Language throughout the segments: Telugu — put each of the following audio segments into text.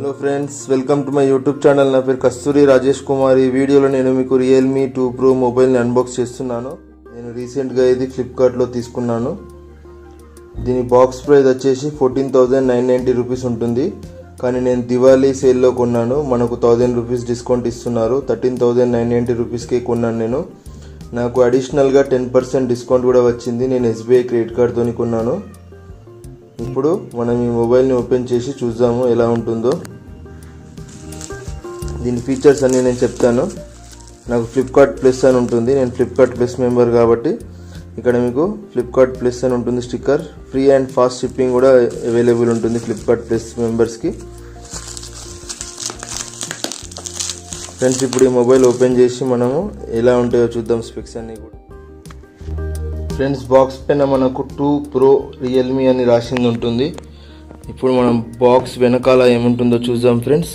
Hello friends, welcome to my YouTube channel. నా పేరు కస్తూరి రాజేష్ కుమార్. ఈ వీడియోలో నేను మీకు రియల్మీ 2 Pro మొబైల్ని అన్బాక్స్ చేస్తున్నాను. నేను రీసెంట్గా ఇది ఫ్లిప్కార్ట్లో తీసుకున్నాను. దీని బాక్స్ ప్రైస్ వచ్చేసి 14,990 రూపీస్ ఉంటుంది. కానీ నేను దివాళీ సేల్లో కొన్నాను. మనకు 1000 రూపీస్ డిస్కౌంట్ ఇస్తున్నారు. 13,990 రూపీస్కే కొన్నాను నేను. నాకు అడిషనల్గా 10% డిస్కౌంట్ కూడా వచ్చింది. నేను SBI క్రెడిట్ కార్డ్తో కొన్నాను. ఇప్పుడు మనం ఈ మొబైల్ని ఓపెన్ చేసి చూద్దాము ఎలా ఉంటుందో. దీని ఫీచర్స్ అన్నీ నేను చెప్తాను. నాకు ఫ్లిప్కార్ట్ ప్లస్ అని ఉంటుంది. నేను ఫ్లిప్కార్ట్ ప్లస్ మెంబర్ కాబట్టి ఇక్కడ మీకు ఫ్లిప్కార్ట్ ప్లస్ అని ఉంటుంది sticker. Free and fast shipping కూడా అవైలబుల్ ఉంటుంది ఫ్లిప్కార్ట్ ప్లస్ మెంబర్స్కి. ఫ్రెండ్స్, ఇప్పుడు ఈ మొబైల్ ఓపెన్ చేసి మనము ఎలా ఉంటాయో చూద్దాం స్పెక్స్ అన్నీ కూడా. ఫ్రెండ్స్, బాక్స్ పైన మనకు 2 Pro రియల్మీ అని రాసింది ఉంటుంది. ఇప్పుడు మనం బాక్స్ వెనకాల ఏముంటుందో చూద్దాం ఫ్రెండ్స్.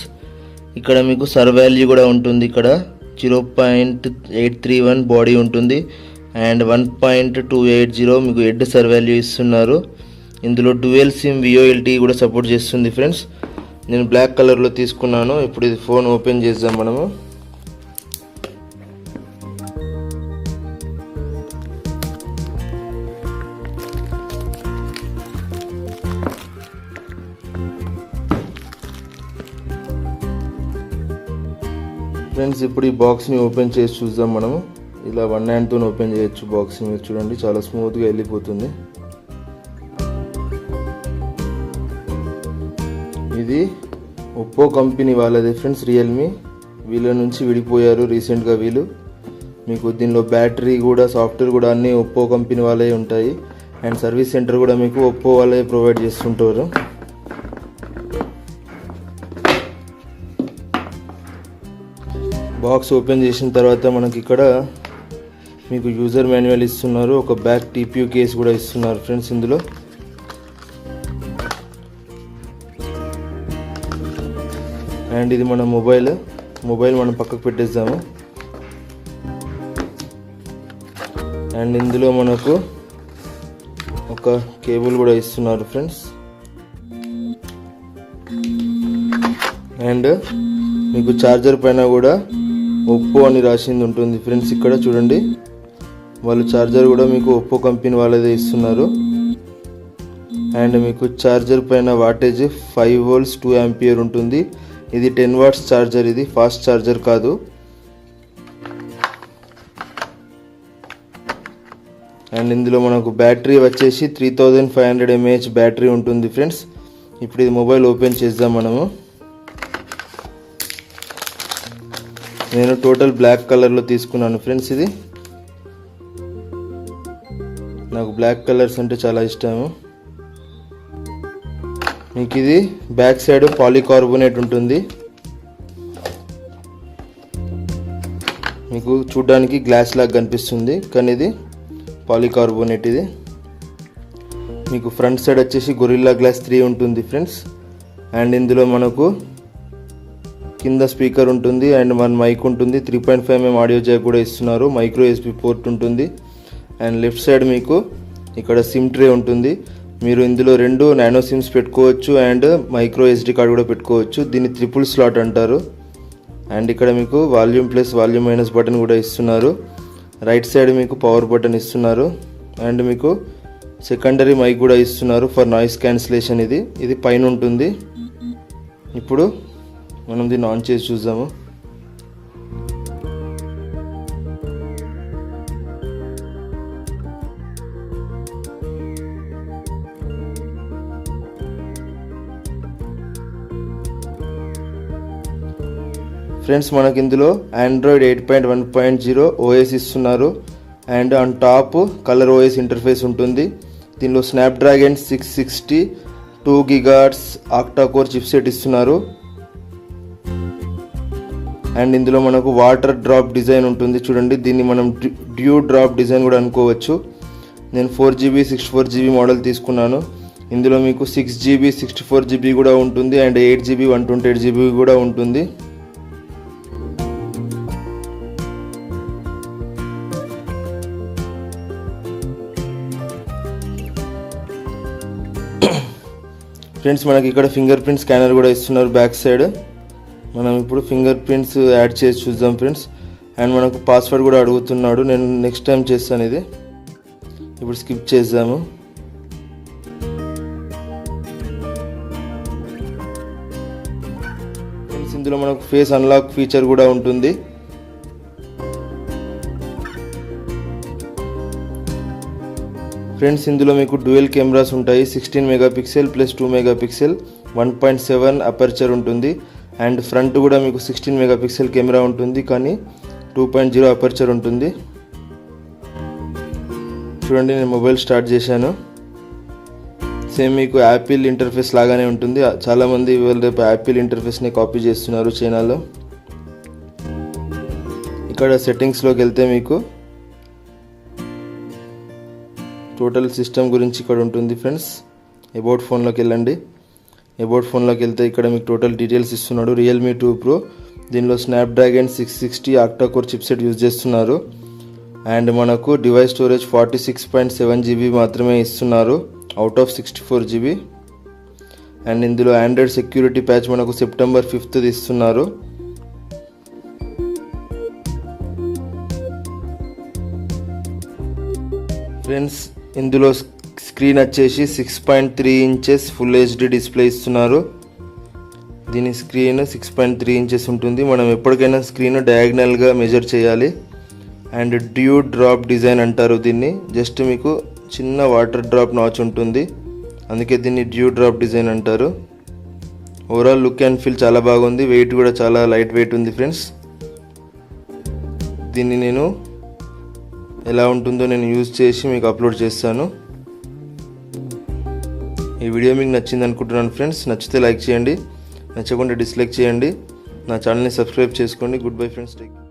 ఇక్కడ మీకు సర్ వాల్యూ కూడా ఉంటుంది. ఇక్కడ 0.831 బాడీ ఉంటుంది అండ్ 1.280 మీకు హెడ్ సర్ వాల్యూ ఇస్తున్నారు. ఇందులో డ్యూయల్ సిమ్ VoLTE కూడా సపోర్ట్ చేస్తుంది ఫ్రెండ్స్. నేను బ్లాక్ కలర్లో తీసుకున్నాను. ఇప్పుడు ఇది ఫోన్ ఓపెన్ చేద్దాం మనము. ఫ్రెండ్స్, ఇప్పుడు ఈ బాక్స్ని ఓపెన్ చేసి చూద్దాం మనము. ఇలా వన్ హ్యాండ్తో ఓపెన్ చేయొచ్చు బాక్స్ని. మీరు చూడండి, చాలా స్మూత్గా వెళ్ళిపోతుంది. ఇది ఒప్పో కంపెనీ వాళ్ళది ఫ్రెండ్స్, రియల్మీ. వీళ్ళ నుంచి విడిపోయారు రీసెంట్గా వీళ్ళు. మీకు దీనిలో బ్యాటరీ కూడా, సాఫ్ట్వేర్ కూడా అన్నీ ఒప్పో కంపెనీ వాళ్ళే ఉంటాయి. అండ్ సర్వీస్ సెంటర్ కూడా మీకు ఒప్పో వాళ్ళే ప్రొవైడ్ చేస్తుంటారు. బాక్స్ ఓపెన్ చేసిన తర్వాత మనకి ఇక్కడ మీకు యూజర్ మాన్యువల్ ఇస్తున్నారు. ఒక బ్యాక్ TPU కేస్ కూడా ఇస్తున్నారు ఫ్రెండ్స్ ఇందులో. అండ్ ఇది మన మొబైల్ మనం పక్కకు పెట్టేద్దాము. అండ్ ఇందులో మనకు ఒక కేబుల్ కూడా ఇస్తున్నారు ఫ్రెండ్స్. అండ్ మీకు ఛార్జర్ పైన కూడా ఒప్పో అని రాసింది ఉంటుంది ఫ్రెండ్స్. ఇక్కడ చూడండి, వాళ్ళు ఛార్జర్ కూడా మీకు ఒప్పో కంపెనీ వాళ్ళదే ఇస్తున్నారు. అండ్ మీకు ఛార్జర్ పైన వాటేజ్ 5 volts 2 ampere ఉంటుంది. ఇది 10 watts ఛార్జర్. ఇది ఫాస్ట్ ఛార్జర్ కాదు. అండ్ ఇందులో మనకు బ్యాటరీ వచ్చేసి 3500 mAh బ్యాటరీ ఉంటుంది ఫ్రెండ్స్. ఇప్పుడు ఇది మొబైల్ ఓపెన్ చేద్దాం మనము. నేను టోటల్ బ్లాక్ కలర్లో తీసుకున్నాను ఫ్రెండ్స్. ఇది నాకు బ్లాక్ కలర్స్ అంటే చాలా ఇష్టము. మీకు ఇది బ్యాక్ సైడ్ పాలికార్బోనేట్ ఉంటుంది. మీకు చూడడానికి గ్లాస్ లాగా కనిపిస్తుంది, కానీ ఇది పాలికార్బోనేట్. ఇది మీకు ఫ్రంట్ సైడ్ వచ్చేసి గొరిల్లా గ్లాస్ 3 ఉంటుంది ఫ్రెండ్స్. అండ్ ఇందులో మనకు కింద స్పీకర్ ఉంటుంది అండ్ 1 మైక్ ఉంటుంది. 3.5 mm ఆడియో జాక్ కూడా ఇస్తున్నారు. మైక్రో USB పోర్ట్ ఉంటుంది. అండ్ లెఫ్ట్ సైడ్ మీకు ఇక్కడ సిమ్ ట్రే ఉంటుంది. మీరు ఇందులో 2 నానో సిమ్స్ పెట్టుకోవచ్చు అండ్ మైక్రో SD కార్డ్ కూడా పెట్టుకోవచ్చు. దీన్ని ట్రిపుల్ స్లాట్ అంటారు. అండ్ ఇక్కడ మీకు volume plus volume minus button కూడా ఇస్తున్నారు. రైట్ సైడ్ మీకు పవర్ బటన్ ఇస్తున్నారు. అండ్ మీకు సెకండరీ మైక్ కూడా ఇస్తున్నారు ఫర్ నాయిస్ క్యాన్సిలేషన్. ఇది పైన ఉంటుంది. ఇప్పుడు మనం దీన్ని ఆన్ చేసి చూద్దాము. ఫ్రెండ్స్, మనకి ఇందులో Android 8.1.0 OS ఇస్తున్నారు. And on top colour OS interface ఉంటుంది. దీనిలో Snapdragon 660 2 GHz octa core chipset ఇస్తున్నారు. అండ్ ఇందులో మనకు వాటర్ డ్రాప్ డిజైన్ ఉంటుంది. చూడండి, దీన్ని మనం డ్యూ డ్రాప్ డిజైన్ కూడా అనుకోవచ్చు. నేను 4GB 64GB మోడల్ తీసుకున్నాను. ఇందులో మీకు 6GB 64GB కూడా ఉంటుంది అండ్ 8GB 128GB కూడా ఉంటుంది. ఫ్రెండ్స్ మనకి ఇక్కడ ఫింగర్ ప్రింట్ స్కానర్ కూడా ఇస్తున్నారు బ్యాక్ సైడ్. మనం ఇప్పుడు ఫింగర్ ప్రింట్స్ యాడ్ చేసి చూద్దాం ఫ్రెండ్స్. అండ్ మనకు పాస్వర్డ్ కూడా అడుగుతున్నాడు, నేను నెక్స్ట్ టైం చేస్తాను ఇది. ఇప్పుడు స్కిప్ చేద్దాము. ఫ్రెండ్స్ ఇందులో మనకు ఫేస్ అన్లాక్ ఫీచర్ కూడా ఉంటుంది. ఫ్రెండ్స్ ఇందులో మీకు డ్యూయల్ కెమెరాస్ ఉంటాయి. 16 మెగాపిక్సెల్ ప్లస్ 2 మెగాపిక్సెల్ 1.7 అపర్చర్ ఉంటుంది. అండ్ ఫ్రంట్ కూడా మీకు 16 మెగాపిక్సెల్ కెమెరా ఉంటుంది, కానీ 2.0 అపర్చర్ ఉంటుంది. చూడండి, నేను మొబైల్ స్టార్ట్ చేశాను. సేమ్ మీకు యాపిల్ ఇంటర్ఫేస్ లాగానే ఉంటుంది. చాలామంది ఇవాళ రేపు యాపిల్ ఇంటర్ఫేస్ని కాపీ చేస్తున్నారు చైనాలో. ఇక్కడ సెట్టింగ్స్లోకి వెళ్తే మీకు టోటల్ సిస్టమ్ గురించి ఇక్కడ ఉంటుంది ఫ్రెండ్స్. అబౌట్ ఫోన్లోకి వెళ్ళండి. అబౌట్ ఫోన్లోకి వెళ్తే ఇక్కడ మీకు టోటల్ డీటెయిల్స్ ఇస్తున్నాడు. Realme 2 Pro, దీనిలో స్నాప్డ్రాగన్ 660 ఆక్టాకోర్ చిప్సెట్ యూజ్ చేస్తున్నారు. అండ్ మనకు డివైస్ స్టోరేజ్ 46.7 GB మాత్రమే ఇస్తున్నారు అవుట్ ఆఫ్ 64 GB. అండ్ ఇందులో ఆండ్రాయిడ్ సెక్యూరిటీ ప్యాచ్ మనకు September 5th ఇస్తున్నారు. ఫ్రెండ్స్ ఇందులో స్క్రీన్ వచ్చేసి 6.3 ఇంచెస్ ఫుల్ HD డిస్ప్లే ఇస్తున్నారు. దీని స్క్రీన్ 6.3 ఇంచెస్ ఉంటుంది. మనం ఎప్పటికైనా స్క్రీన్ డయాగ్నల్గా మెజర్ చేయాలి. అండ్ డ్యూ డ్రాప్ డిజైన్ అంటారు దీన్ని. జస్ట్ మీకు చిన్న వాటర్ డ్రాప్ నాచ్ ఉంటుంది, అందుకే దీన్ని డ్యూ డ్రాప్ డిజైన్ అంటారు. ఓవరాల్ లుక్ అండ్ ఫీల్ చాలా బాగుంది. వెయిట్ కూడా చాలా లైట్ వెయిట్ ఉంది ఫ్రెండ్స్. దీన్ని నేను ఎలా ఉంటుందో నేను యూజ్ చేసి మీకు అప్లోడ్ చేస్తాను. ఈ వీడియో మీకు నచ్చింది అనుకుంటున్నాను ఫ్రెండ్స్. నచ్చితే లైక్ చేయండి, నచ్చకుండా డిస్లైక్ చేయండి. నా ఛానల్ని సబ్స్క్రైబ్ చేసుకోండి. Good bye friends, take care.